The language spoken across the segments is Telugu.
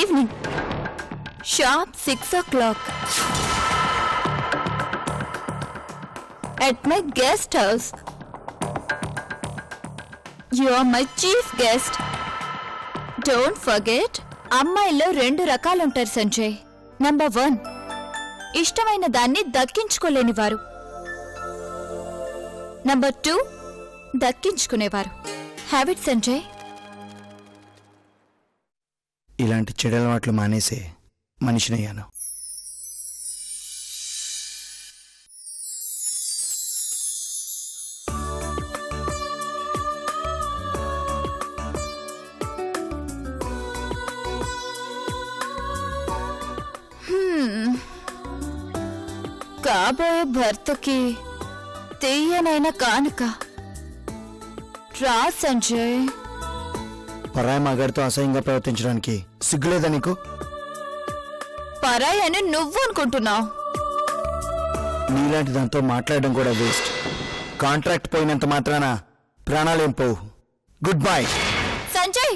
evening, sharp 6 o'clock, at my guest house. You are my chief guest. Don't forget, అమ్మాయిలో 2 రకాలుంటారు సంజయ్. నంబర్ 1, ఇష్టమైన దాన్ని దక్కించుకోలేనివారు. నంబర్ 2, దక్కించుకునేవారు. Have it Sanjay. ఇలాంటి చెడు అలవాట్లు మానేసే మనిషినయ్యాను. కాబోయే భర్తకి తీయనైన కానుక. రా సంజయ్. పరాయి మగాడితో అసహ్యంగా ప్రవర్తించడానికి సిగ్గులేదా నీకు? పరాయి అని నువ్వు అనుకుంటున్నావు. నీలాంటి దాంతో మాట్లాడడం కూడా వేస్ట్. కాంట్రాక్ట్ పోయినంత మాత్రాన ప్రాణాలేం పోవు. Good bye Sanjay.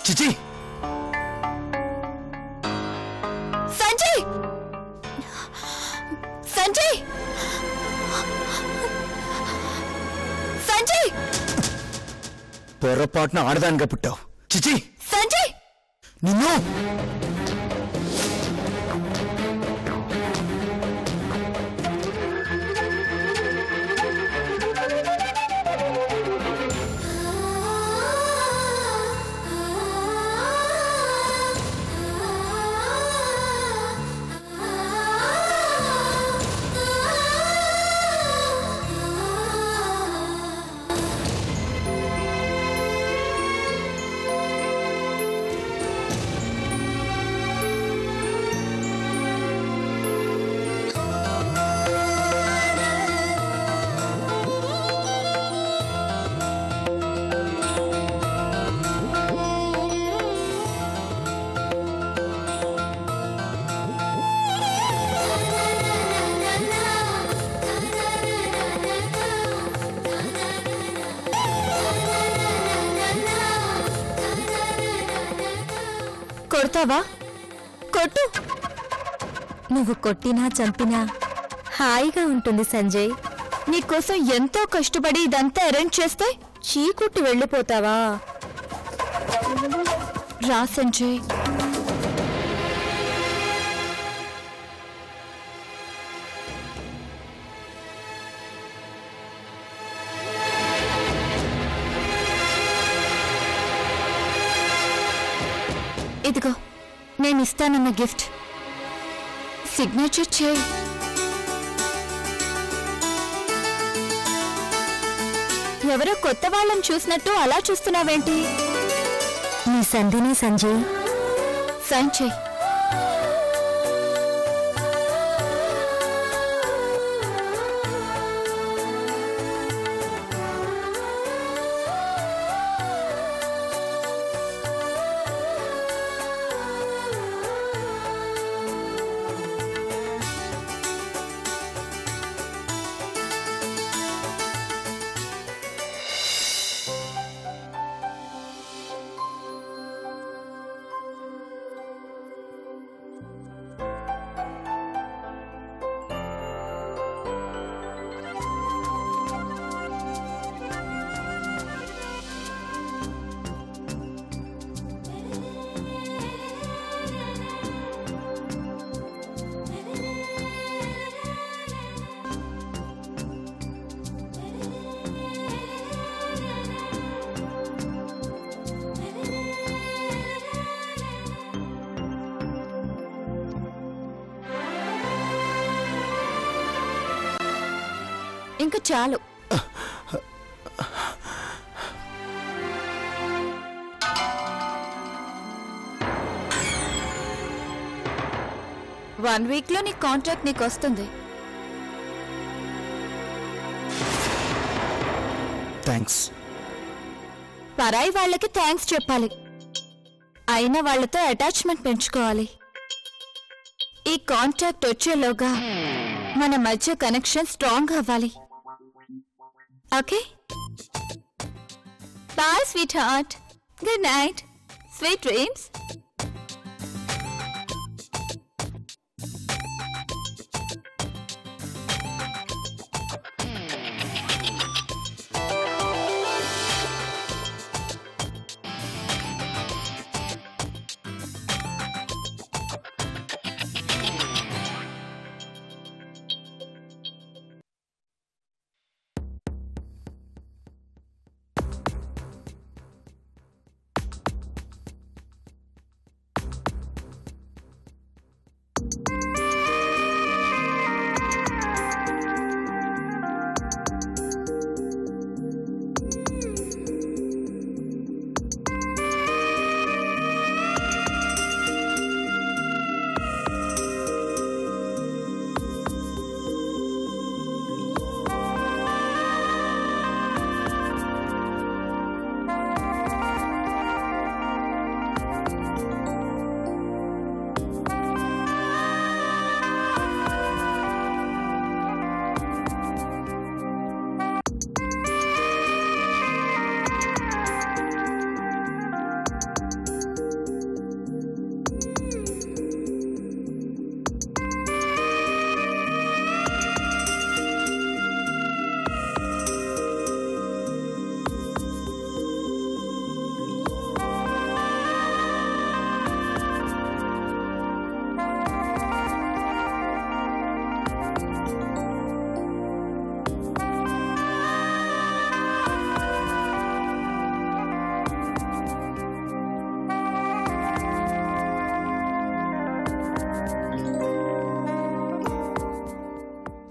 చిచి సంజయ్. సంజయ్ సంజయ్ పొరపాటున ఆడదానిగా పుట్టావు. చిచి సంజయ్. నిన్ను కొడతావా? కొట్టు. నువ్వు కొట్టినా చంపినా హాయిగా ఉంటుంది సంజయ్. నీకోసం ఎంతో కష్టపడి ఇదంతా అరేంజ్ చేస్తే చీకుట్టి వెళ్ళిపోతావా? రా సంజయ్. ఇదిగో నేను ఇస్తానన్న గిఫ్ట్. సిగ్నేచర్ చేయి. ఎవరో కొత్త వాళ్ళని చూసినట్టు అలా చూస్తున్నావేంటి? నీ సంధినే సంజయ్. సైన్ చేయి. ఇంకా చాలు. వన్ వీక్ లో నీ కాంట్రాక్ట్ నీకు వస్తుంది. థ్యాంక్స్. పరాయి వాళ్ళకి థ్యాంక్స్ చెప్పాలి, అయినా వాళ్ళతో అటాచ్మెంట్ పెంచుకోవాలి. ఈ కాంట్రాక్ట్ వచ్చేలోగా మన మధ్య కనెక్షన్ స్ట్రాంగ్ అవ్వాలి. Okay? Bye sweetheart. Good night. Sweet dreams.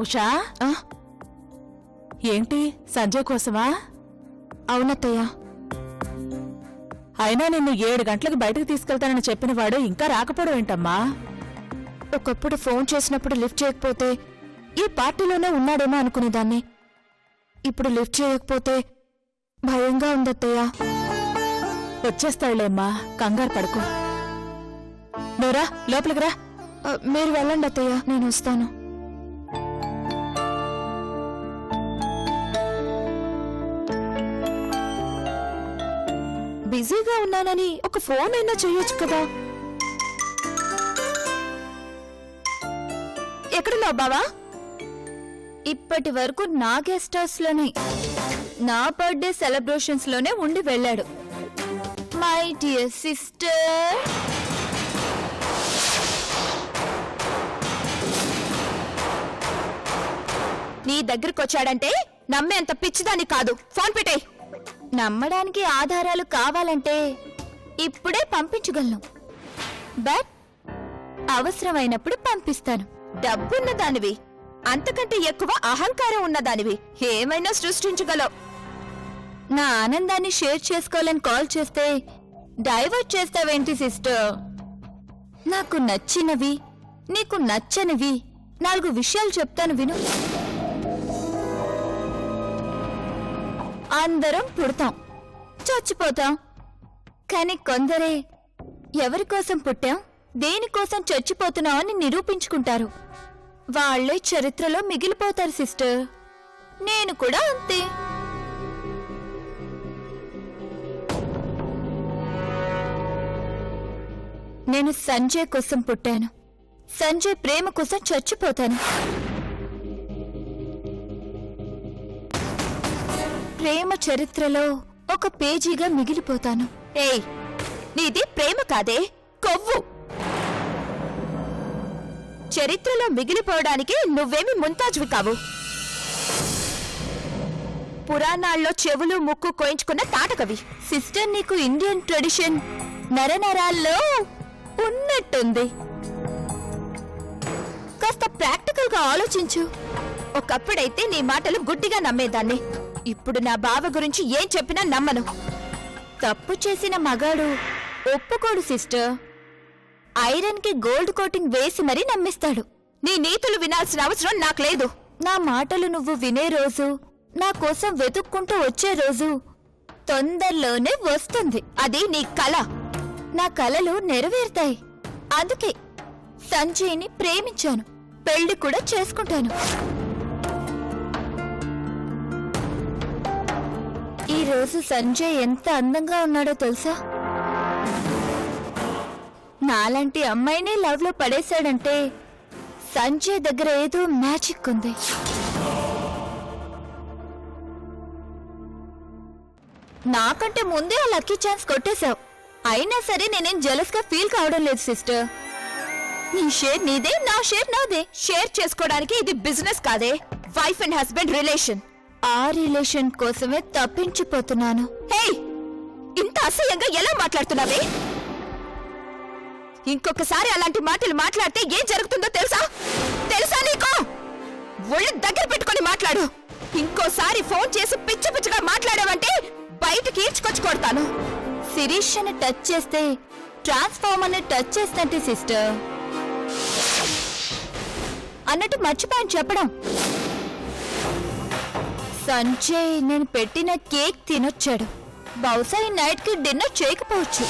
Usha, ఏంటి సంజయ్ కోసమా? అవునత్తయ్య. అయినా నిన్ను 7 గంటలకు బయటకు తీసుకెళ్తానని చెప్పిన వాడు ఇంకా రాకపోవడం ఏంటమ్మా? ఒకప్పుడు ఫోన్ చేసినప్పుడు లిఫ్ట్ చేయకపోతే ఈ పార్టీలోనే ఉన్నాడేమో అనుకునేదాన్ని. ఇప్పుడు లిఫ్ట్ చేయకపోతే భయంగా ఉందత్తయ్య. వచ్చేస్తాడులేమ్మా, కంగారు పడుకో. నోరా లోపలికి రా. మీరు వెళ్ళండి అత్తయ్య, నేను వస్తాను. బిజీగా ఉన్నానని ఒక ఫోన్ అయినా చెయ్యొచ్చు కదా. ఎక్కడున్నావు బావా? ఇప్పటి వరకు నా గెస్ట్ హౌస్ లోనే, నా బర్త్డే సెలబ్రేషన్స్ లోనే ఉండి వెళ్ళాడు. మై డియర్ సిస్టర్, నీ దగ్గరకు వచ్చాడంటే నమ్మేంత పిచ్చిదాన్ని కాదు. ఫోన్ పెట్టేయ్. నమ్మడానికి ఆధారాలు కావాలంటే ఇప్పుడే పంపించగలను, బట్ అవసరమైనప్పుడు పంపిస్తాను. డబ్బున్న దానివి, అంతకంటే ఎక్కువ అహంకారం ఉన్నదానివి, ఏమైనా సృష్టించగలవు. నా ఆనందాన్ని షేర్ చేసుకోవాలని కాల్ చేస్తే డైవర్ట్ చేస్తావేంటి సిస్టర్? నాకు నచ్చినవి, నీకు నచ్చనివి 4 విషయాలు చెప్తాను విను. అందరం పుడతాం, చచ్చిపోతాం. కానీ కొందరే ఎవరి కోసం పుట్టాం, దేనికోసం చచ్చిపోతున్నాం అని నిరూపించుకుంటారు. వాళ్లే చరిత్రలో మిగిలిపోతారు సిస్టర్. నేను కూడా అంతే. నేను సంజయ్ కోసం పుట్టాను, సంజయ్ ప్రేమ కోసం చచ్చిపోతాను. ప్రేమ చరిత్రలో ఒక పేజీగా మిగిలిపోతాను. ఏయ్, నీది ప్రేమ కాదే, కొవ్వు. చరిత్రలో మిగిలిపోవడానికి నువ్వేమి ముంతాజ్వి కావు. పురాణాల్లో చెవులు ముక్కు కోయించుకున్న తాటకవి. సిస్టర్, నీకు ఇండియన్ ట్రెడిషన్ నరనరాల్లో ఉన్నట్టుంది. కాస్త ప్రాక్టికల్ గా ఆలోచించు. ఒకప్పుడైతే నీ మాటలు గుడ్డిగా నమ్మేదాన్ని. ఇప్పుడు నా బావ గురించి ఏం చెప్పినా నమ్మను. తప్పు చేసిన మగాడు ఒప్పుకోడు సిస్టర్. ఐరన్ కి గోల్డ్ కోటింగ్ వేసి మరీ నమ్మిస్తాడు. నీ నీతులు వినాల్సిన అవసరం నాకు లేదు. నా మాటలు నువ్వు వినే రోజు, నా కోసం వెతుక్కుంటూ వచ్చే రోజు తొందరలోనే వస్తుంది. అది నీ కల. నా కలలు నెరవేరుతాయి. అందుకే సంజయ్ని ప్రేమించాను, పెళ్లి కూడా చేసుకుంటాను. ఈ రోజు సంజయ్ ఎంత అందంగా ఉన్నాడో తెలుసా? నాలాంటి అమ్మాయిని లవ్ లో పడేశాడంటే సంజయ్ దగ్గర ఏదో మ్యాజిక్ ఉంది. నాకంటే ముందే ఆ లక్కీ ఛాన్స్ కొట్టేశావు. అయినా సరే నేనేం జెలస్ గా ఫీల్ కావడం లేదు సిస్టర్. నీ షేర్ నీదే, నా షేర్ నాదే. షేర్ చేసుకోవడానికి ఇది బిజినెస్ కాదే, వైఫ్ అండ్ హస్బెండ్ రిలేషన్. ఆ రిలేషన్ కోసమే తప్పించిపోతున్నాను. హే, ఇంత అసహ్యంగా ఎలా మాట్లాడుతున్నావే? ఇంకొకసారి అలాంటి మాటలు మాట్లాడితే ఏం జరుగుతుందో తెలుసా? తెలుసా నీకు? ఒళ్ళు దగ్గర పెట్టుకొని మాట్లాడు. ఇంకోసారి ఫోన్ చేసి పిచ్చి పిచ్చిగా మాట్లాడావంటే బయటకి ఈడ్చుకొచ్చి కొడతాను. శిరీష్ ని టచ్ చేస్తే ట్రాన్స్ఫార్మర్ ని టచ్ చేస్తంటే సిస్టర్. అన్నట్టు మర్చిపోయాను చెప్పడం. సంజయ్ నేను పెట్టిన కేక్ తినొచ్చాడు. బహుశా ఈ నైట్ కి డిన్నర్ చేయకపోవచ్చు.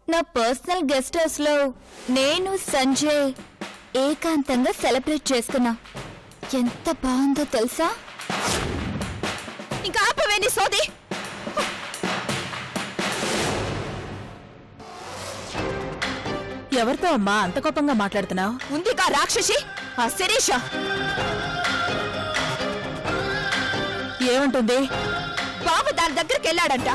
నా పర్సనల్ గెస్ట్ హౌస్ లో నేను సంజయ్ ఏకాంతంగా సెలబ్రేట్ చేసుకున్నా. ఎంత బాగుందో తెలుసా? ఇంకా ఆపవేని సోది. ఎవరితో అమ్మా అంత కోపంగా మాట్లాడుతున్నావు? ఉందిగా రాక్షసి, ఆ శిరీష. ఏమంటుంది? బాబు దాని దగ్గరికి వెళ్ళాడంట.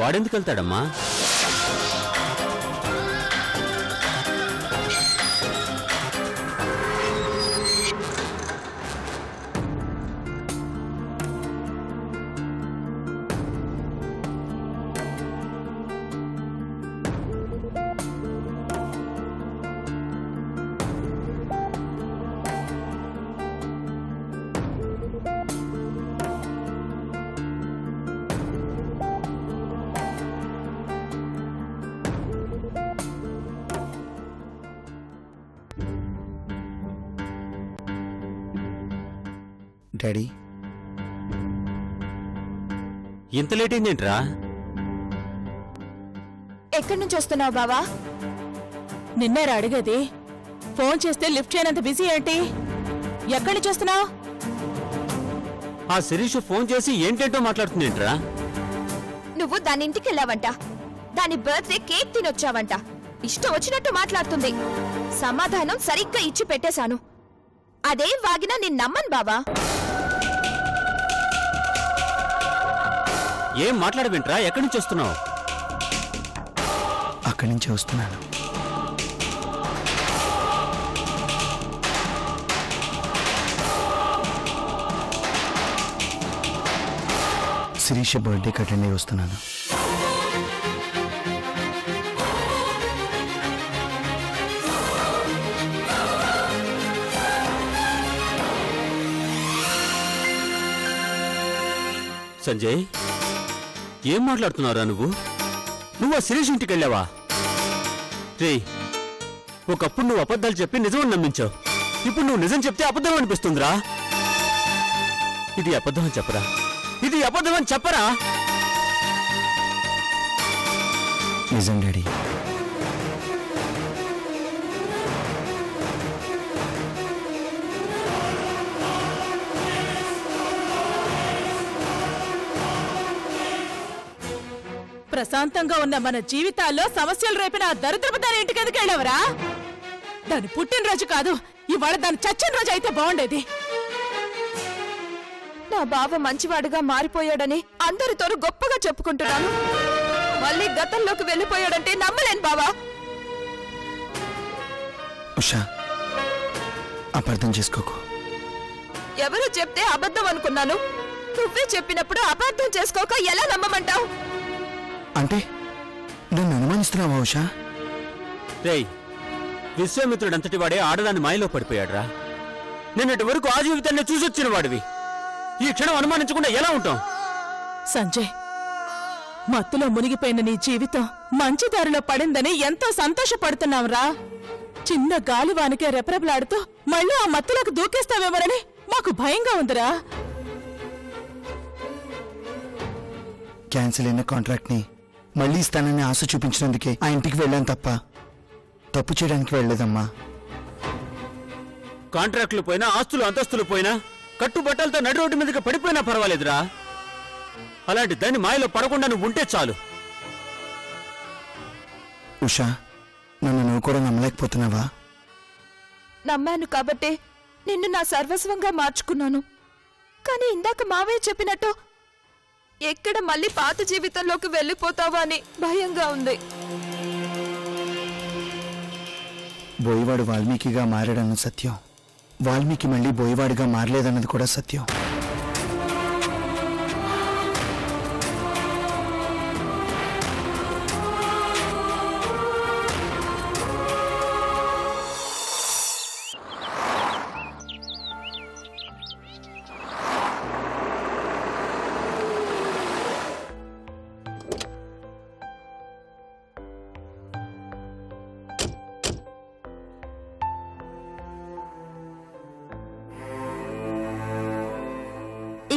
వాడెందుకు వెళ్తాడమ్మా? డాడీ, ఇంత లేట్ అయిందేంట్రా? ఎక్కడి నుంచి వస్తున్నావు బావా? నిన్నేరా అడిగేది. ఫోన్ చేస్తే లిఫ్ట్ చేయనంత బిజీ ఏంటి? ఎక్కడి నుంచి వస్తున్నావు? ఆ శిరీష్ ఫోన్ చేసి ఏంటేంటో మాట్లాడుతుందేంట్రా? నువ్వు దాని ఇంటికి వెళ్ళావంట, దాని బర్త్డే కేక్ తినొచ్చావంట. ఇష్టం వచ్చినట్టు మాట్లాడుతుంది. సమాధానం సరిగ్గా ఇచ్చి పెట్టేశాను. అదేం వాగినా నేను నమ్మను బావా. ఏం మాట్లాడవేంట్రా? ఎక్కడి నుంచి వస్తున్నావు? అక్కడి నుంచి వస్తున్నాను. శిరీష బర్త్డేకి అటెండ్ అయ్యి వస్తున్నాను. సంజయ్, ఏం మాట్లాడుతున్నావురా నువ్వు? నువ్వు ఆ శిరీష్ ఇంటికి వెళ్ళావా? రే, ఒకప్పుడు నువ్వు అబద్ధాలు చెప్పి నిజం నమ్మించావు. ఇప్పుడు నువ్వు నిజం చెప్తే అబద్ధం అనిపిస్తుందిరా. ఇది అబద్ధం అని చెప్పరా? ఇది అబద్ధం అని చెప్పరా? నిజం డాడీ. ప్రశాంతంగా ఉన్న మన జీవితాల్లో సమస్యలు రేపిన ఆ దరిద్రపు దాని ఇంటికి ఎందుకు వెళ్ళావరా? దాని పుట్టినరోజు కాదు, ఇవాళ దాని చచ్చిన రోజు అయితే బాగుండేది. నా బావ మంచివాడుగా మారిపోయాడని అందరితోనూ గొప్పగా చెప్పుకుంటున్నాను. మళ్ళీ గతంలోకి వెళ్ళిపోయాడంటే నమ్మలేను బావా. ఉషా, అపార్థం చేసుకోకు. ఎవరు చెప్తే అబద్ధం అనుకున్నాను. నువ్వే చెప్పినప్పుడు అబద్ధం చేసుకోక ఎలా నమ్మమంటావు? అంటే నన్ను అనుమానిస్తున్నావా ఉషా? రేయ్, విశ్వామిత్రుడంతటి వాడే ఆడదాని మాయలో పడిపోయాడురా. నిన్నటి వరకు ఆ జీవితాన్ని చూసొచ్చిన వాడివి. ఈ క్షణం అనుమానించకుండా ఎలా ఉంటాం? సంజయ్, మత్తులో మునిగిపోయిన నీ జీవితం మంచి దారిలో పడిందని ఎంతో సంతోషపడుతున్నాంరా. చిన్న గాలివానికే రెపరెపలాడుతూ మళ్ళీ ఆ మత్తులోకి దూకేస్తావేమోనని మాకు భయంగా ఉందిరా. క్యాన్సిల్ అయిన కాంట్రాక్ట్ ని మళ్ళీ ఇస్తానని ఆశ చూపించినందుకే ఆ ఇంటికి వెళ్ళాను తప్ప తప్పు చేయడానికి వెళ్ళలేదమ్మా. కాంట్రాక్టులు పోయినా, ఆస్తులు అంతస్తులు పోయినా, కట్టుబట్టలతో నడి రోడ్డు మీదకి పడిపోయినా పర్వాలేదురా. అలాంటి దాన్ని మాయలో పడకుండా నువ్వు ఉంటే చాలు. ఉషా, నన్ను నువ్వు కూడా నమ్మలేకపోతున్నావా? నమ్మాను కాబట్టే నిన్ను నా సర్వస్వంగా మార్చుకున్నాను. కానీ ఇందాక మావయ్య చెప్పినట్టు ఎక్కడ మళ్ళీ పాత జీవితంలోకి వెళ్ళిపోతావా అని భయంగా ఉంది. బోయవాడు వాల్మీకిగా మారాడన్న సత్యం, వాల్మీకి మళ్ళీ బోయవాడిగా మారలేదన్నది కూడా సత్యం.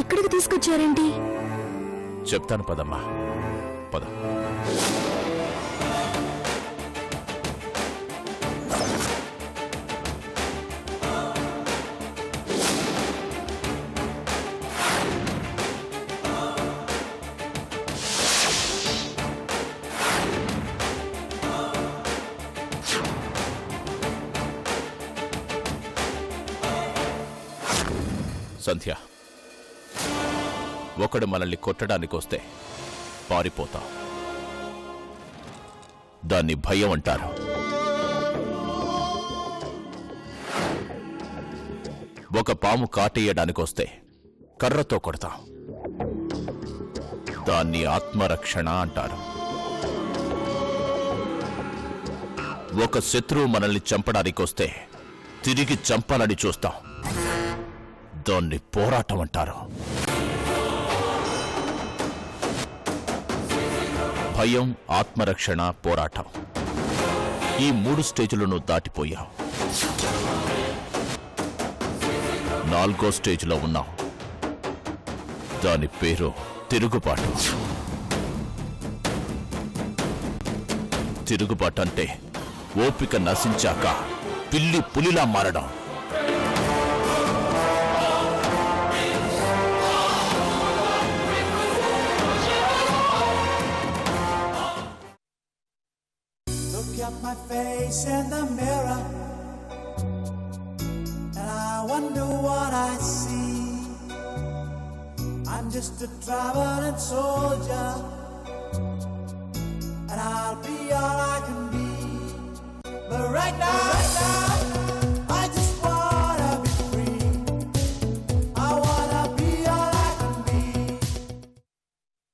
ఇక్కడికి తీసుకొచ్చారేంటి? చెప్తాను పదమ్మా, పద. సంధ్య, ఒకడు మనల్ని కొట్టడానికి వస్తే పారిపోతాం. దాన్ని భయం అంటారు. ఒక పాము కాటేయడానికొస్తే కర్రతో కొడతాం. దాన్ని ఆత్మరక్షణ అంటారు. ఒక శత్రువు మనల్ని చంపడానికొస్తే తిరిగి చంపాలని చూస్తాం. దాన్ని పోరాటం అంటారు. భయం, ఆత్మరక్షణ, పోరాటం, ఈ 3 స్టేజ్లను దాటిపోయాం. 4వ స్టేజ్లో ఉన్నాం. దాని పేరు తిరుగుబాటు. తిరుగుబాటు అంటే ఓపిక నశించాక పిల్లి పులిలా మారడం. my face in the mirror, and I wonder what I see. I'm just a traveling soldier, and I'll be all I can be. But right now